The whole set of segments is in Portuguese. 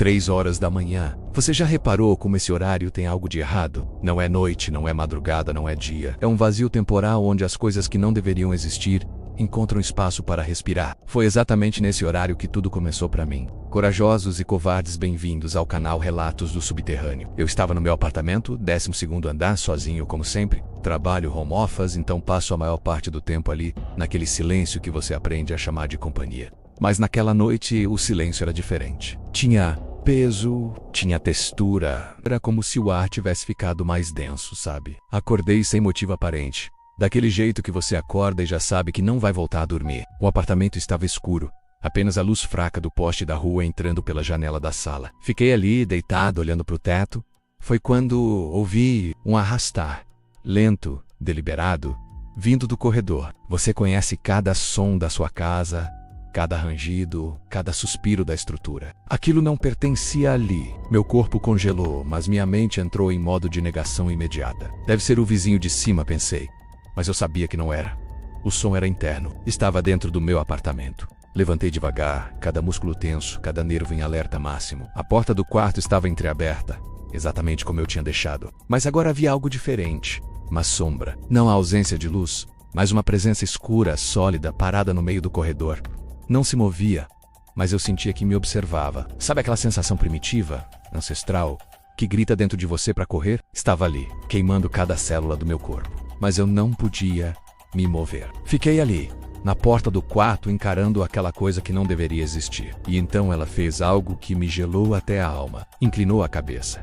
3 horas da manhã. Você já reparou como esse horário tem algo de errado? Não é noite, não é madrugada, não é dia. É um vazio temporal onde as coisas que não deveriam existir encontram espaço para respirar. Foi exatamente nesse horário que tudo começou para mim. Corajosos e covardes, bem-vindos ao canal Relatos do Subterrâneo. Eu estava no meu apartamento, 12º andar, sozinho como sempre. Trabalho home office, então passo a maior parte do tempo ali, naquele silêncio que você aprende a chamar de companhia. Mas naquela noite o silêncio era diferente. Tinha peso, tinha textura. Era como se o ar tivesse ficado mais denso, sabe? Acordei sem motivo aparente. Daquele jeito que você acorda e já sabe que não vai voltar a dormir. O apartamento estava escuro. Apenas a luz fraca do poste da rua entrando pela janela da sala. Fiquei ali, deitado, olhando para o teto. Foi quando ouvi um arrastar, lento, deliberado, vindo do corredor. Você conhece cada som da sua casa, cada rangido, cada suspiro da estrutura. Aquilo não pertencia ali. Meu corpo congelou, mas minha mente entrou em modo de negação imediata. Deve ser o vizinho de cima, pensei. Mas eu sabia que não era. O som era interno. Estava dentro do meu apartamento. Levantei devagar, cada músculo tenso, cada nervo em alerta máximo. A porta do quarto estava entreaberta, exatamente como eu tinha deixado. Mas agora havia algo diferente. Uma sombra. Não a ausência de luz, mas uma presença escura, sólida, parada no meio do corredor. Não se movia, mas eu sentia que me observava. Sabe aquela sensação primitiva, ancestral, que grita dentro de você para correr? Estava ali, queimando cada célula do meu corpo. Mas eu não podia me mover. Fiquei ali, na porta do quarto, encarando aquela coisa que não deveria existir. E então ela fez algo que me gelou até a alma. Inclinou a cabeça.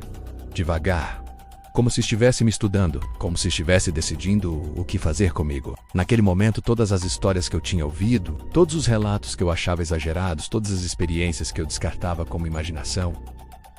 Devagar. Como se estivesse me estudando. Como se estivesse decidindo o que fazer comigo. Naquele momento, todas as histórias que eu tinha ouvido, todos os relatos que eu achava exagerados, todas as experiências que eu descartava como imaginação,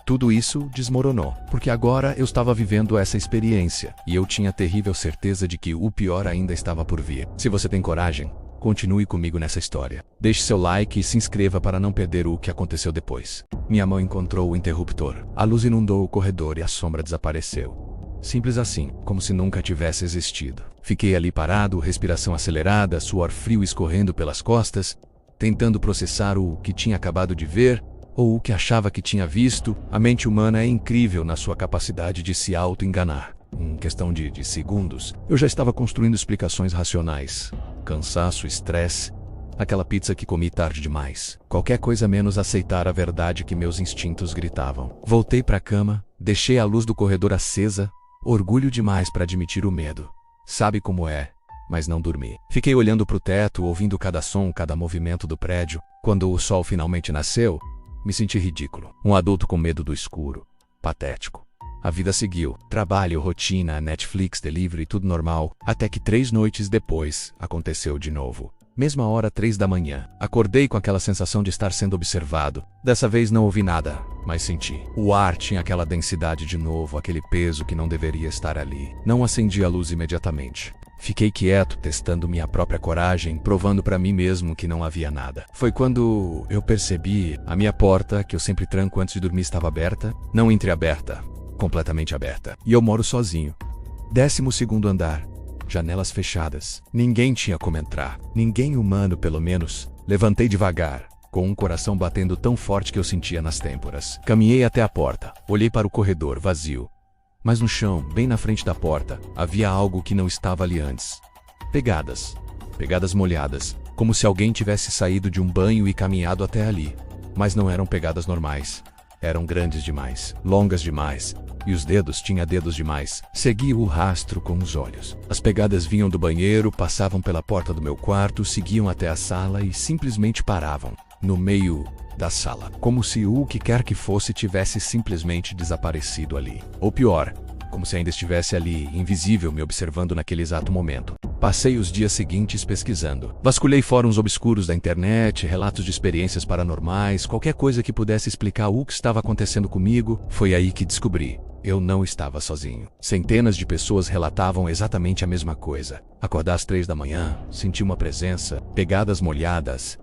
tudo isso desmoronou, porque agora eu estava vivendo essa experiência, e eu tinha terrível certeza de que o pior ainda estava por vir. Se você tem coragem, continue comigo nessa história. Deixe seu like e se inscreva para não perder o que aconteceu depois. Minha mão encontrou o interruptor. A luz inundou o corredor e a sombra desapareceu. Simples assim, como se nunca tivesse existido. Fiquei ali parado, respiração acelerada, suor frio escorrendo pelas costas, tentando processar o que tinha acabado de ver, ou o que achava que tinha visto. A mente humana é incrível na sua capacidade de se auto-enganar. Em questão de segundos, eu já estava construindo explicações racionais. Cansaço, estresse, aquela pizza que comi tarde demais. Qualquer coisa menos aceitar a verdade que meus instintos gritavam. Voltei para a cama, deixei a luz do corredor acesa, orgulho demais para admitir o medo. Sabe como é, mas não dormi. Fiquei olhando para o teto, ouvindo cada som, cada movimento do prédio. Quando o sol finalmente nasceu, me senti ridículo. Um adulto com medo do escuro. Patético. A vida seguiu. Trabalho, rotina, Netflix, delivery, tudo normal. Até que 3 noites depois, aconteceu de novo. Mesma hora, 3 da manhã. Acordei com aquela sensação de estar sendo observado. Dessa vez não ouvi nada, mas senti. O ar tinha aquela densidade de novo, aquele peso que não deveria estar ali. Não acendi a luz imediatamente. Fiquei quieto, testando minha própria coragem, provando para mim mesmo que não havia nada. Foi quando eu percebi a minha porta, que eu sempre tranco antes de dormir, estava aberta. Não entreaberta, completamente aberta. E eu moro sozinho. 12º andar. Janelas fechadas. Ninguém tinha como entrar. Ninguém humano, pelo menos. Levantei devagar, com um coração batendo tão forte que eu sentia nas têmporas. Caminhei até a porta. Olhei para o corredor, vazio. Mas no chão, bem na frente da porta, havia algo que não estava ali antes. Pegadas. Pegadas molhadas, como se alguém tivesse saído de um banho e caminhado até ali. Mas não eram pegadas normais. Eram grandes demais, longas demais, e os dedos tinham dedos demais. Segui o rastro com os olhos. As pegadas vinham do banheiro, passavam pela porta do meu quarto, seguiam até a sala e simplesmente paravam, no meio da sala, como se o que quer que fosse tivesse simplesmente desaparecido ali. Ou pior, como se ainda estivesse ali, invisível, me observando naquele exato momento. Passei os dias seguintes pesquisando. Vasculhei fóruns obscuros da internet, relatos de experiências paranormais, qualquer coisa que pudesse explicar o que estava acontecendo comigo. Foi aí que descobri. Eu não estava sozinho. Centenas de pessoas relatavam exatamente a mesma coisa. Acordar às 3 da manhã, sentir uma presença, pegadas molhadas,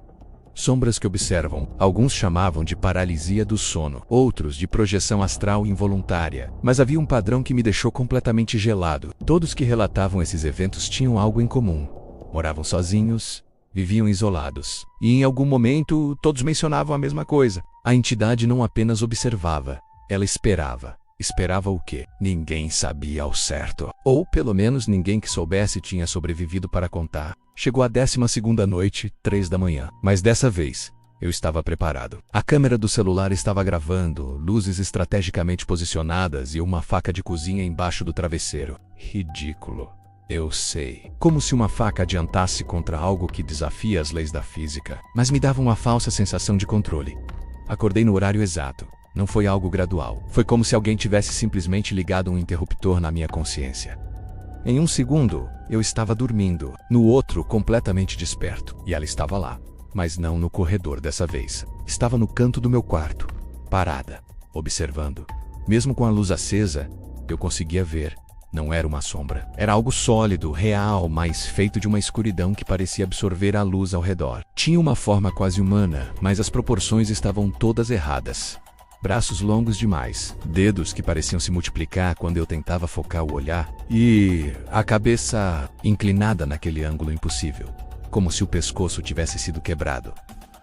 sombras que observam. Alguns chamavam de paralisia do sono, outros de projeção astral involuntária. Mas havia um padrão que me deixou completamente gelado. Todos que relatavam esses eventos tinham algo em comum. Moravam sozinhos, Viviam isolados. E em algum momento, todos mencionavam a mesma coisa. A entidade não apenas observava, ela esperava. Esperava o quê? Ninguém sabia ao certo. Ou, pelo menos, ninguém que soubesse tinha sobrevivido para contar. Chegou a 12ª noite, 3 da manhã. Mas dessa vez, eu estava preparado. A câmera do celular estava gravando, luzes estrategicamente posicionadas e uma faca de cozinha embaixo do travesseiro. Ridículo. Eu sei. Como se uma faca adiantasse contra algo que desafia as leis da física. Mas me dava uma falsa sensação de controle. Acordei no horário exato. Não foi algo gradual. Foi como se alguém tivesse simplesmente ligado um interruptor na minha consciência. Em um segundo, eu estava dormindo. No outro, completamente desperto. E ela estava lá. Mas não no corredor dessa vez. Estava no canto do meu quarto, parada, observando. Mesmo com a luz acesa, eu conseguia ver. Não era uma sombra. Era algo sólido, real, mas feito de uma escuridão que parecia absorver a luz ao redor. Tinha uma forma quase humana, mas as proporções estavam todas erradas. Braços longos demais, dedos que pareciam se multiplicar quando eu tentava focar o olhar, e a cabeça inclinada naquele ângulo impossível, como se o pescoço tivesse sido quebrado.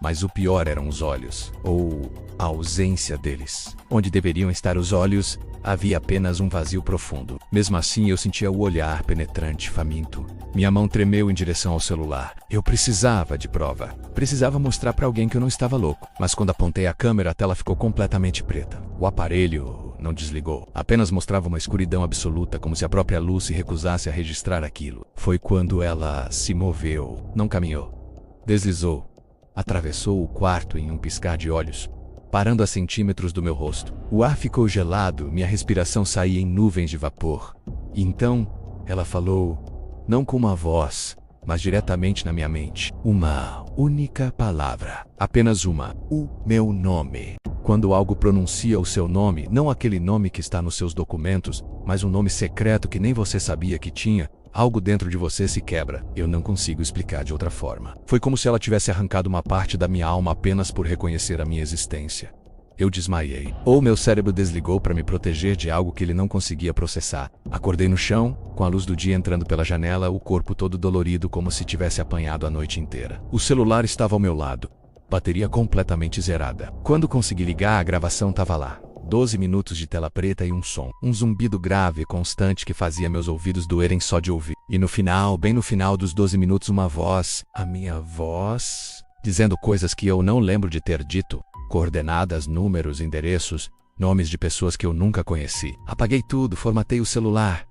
Mas o pior eram os olhos, ou a ausência deles. Onde deveriam estar os olhos, havia apenas um vazio profundo. Mesmo assim, eu sentia o olhar penetrante, faminto. Minha mão tremeu em direção ao celular. Eu precisava de prova. Precisava mostrar para alguém que eu não estava louco. Mas quando apontei a câmera, a tela ficou completamente preta. O aparelho não desligou. Apenas mostrava uma escuridão absoluta, como se a própria luz se recusasse a registrar aquilo. Foi quando ela se moveu. Não caminhou. Deslizou. Atravessou o quarto em um piscar de olhos, parando a centímetros do meu rosto. O ar ficou gelado, minha respiração saía em nuvens de vapor. E então, ela falou, não com uma voz, mas diretamente na minha mente. Uma única palavra. Apenas uma. O meu nome. Quando algo pronuncia o seu nome, não aquele nome que está nos seus documentos, mas um nome secreto que nem você sabia que tinha, algo dentro de você se quebra. Eu não consigo explicar de outra forma. Foi como se ela tivesse arrancado uma parte da minha alma apenas por reconhecer a minha existência. Eu desmaiei. Ou meu cérebro desligou para me proteger de algo que ele não conseguia processar. Acordei no chão, com a luz do dia entrando pela janela, o corpo todo dolorido como se tivesse apanhado a noite inteira. O celular estava ao meu lado. Bateria completamente zerada. Quando consegui ligar, a gravação estava lá. 12 minutos de tela preta e um som. Um zumbido grave e constante que fazia meus ouvidos doerem só de ouvir. E no final, bem no final dos 12 minutos, uma voz, a minha voz, dizendo coisas que eu não lembro de ter dito. Coordenadas, números, endereços, nomes de pessoas que eu nunca conheci. Apaguei tudo, formatei o celular.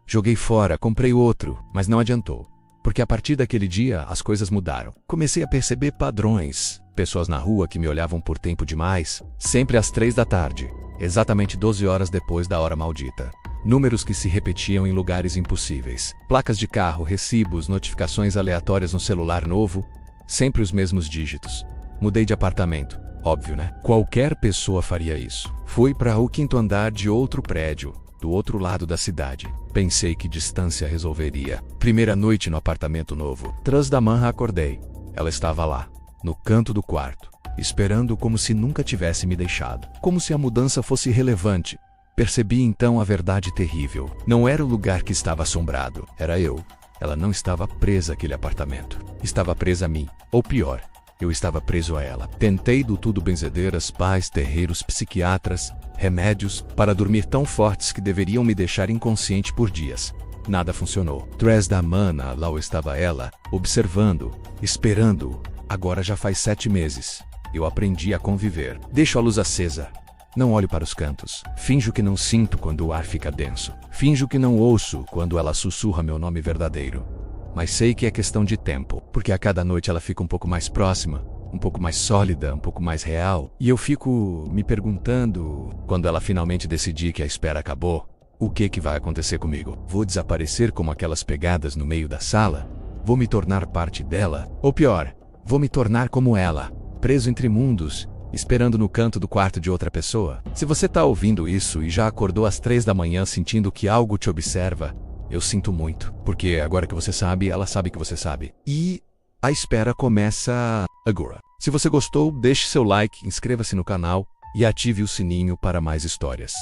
Joguei fora, comprei outro, mas não adiantou. Porque a partir daquele dia, as coisas mudaram. Comecei a perceber padrões. Pessoas na rua que me olhavam por tempo demais, sempre às 3 da tarde. Exatamente 12 horas depois da hora maldita. Números que se repetiam em lugares impossíveis. Placas de carro, recibos, notificações aleatórias no celular novo. Sempre os mesmos dígitos. Mudei de apartamento. Óbvio, né? Qualquer pessoa faria isso. Fui para o 5º andar de outro prédio, do outro lado da cidade. Pensei que distância resolveria. Primeira noite no apartamento novo. 3 da manhã acordei. Ela estava lá, no canto do quarto, esperando como se nunca tivesse me deixado. Como se a mudança fosse irrelevante. Percebi então a verdade terrível. Não era o lugar que estava assombrado, era eu. Ela não estava presa àquele apartamento. Estava presa a mim. Ou pior, eu estava preso a ela. Tentei do tudo benzedeiras, pais, terreiros, psiquiatras, remédios, para dormir tão fortes que deveriam me deixar inconsciente por dias. Nada funcionou. 3 da manhã, lá estava ela, observando, esperando. Agora já faz 7 meses. Eu aprendi a conviver. Deixo a luz acesa. Não olho para os cantos. Finjo que não sinto quando o ar fica denso. Finjo que não ouço quando ela sussurra meu nome verdadeiro. Mas sei que é questão de tempo, porque a cada noite ela fica um pouco mais próxima, um pouco mais sólida, um pouco mais real. E eu fico me perguntando, quando ela finalmente decidir que a espera acabou, o que vai acontecer comigo? Vou desaparecer como aquelas pegadas no meio da sala? Vou me tornar parte dela? Ou pior, vou me tornar como ela, preso entre mundos, esperando no canto do quarto de outra pessoa? Se você está ouvindo isso e já acordou às 3 da manhã sentindo que algo te observa, eu sinto muito, porque agora que você sabe, ela sabe que você sabe. E a espera começa agora. Se você gostou, deixe seu like, inscreva-se no canal e ative o sininho para mais histórias.